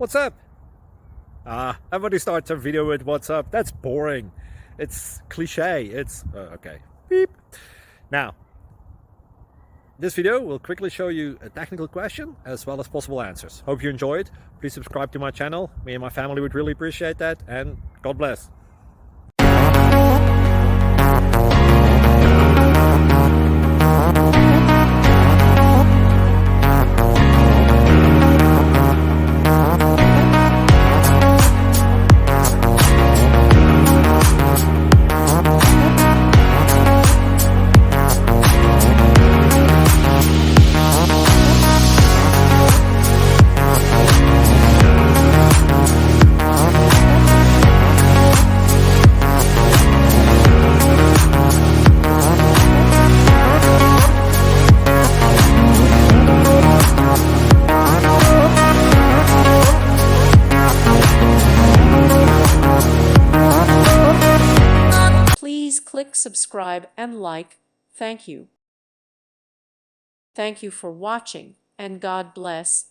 What's up? Everybody starts a video with what's up. That's boring. It's cliche. It's okay. Beep. Now, this video will quickly show you a technical question as well as possible answers. Hope you enjoyed. Please subscribe to my channel. Me and my family would really appreciate that. And God bless. Please click subscribe and like. Thank you. Thank you for watching, and God bless.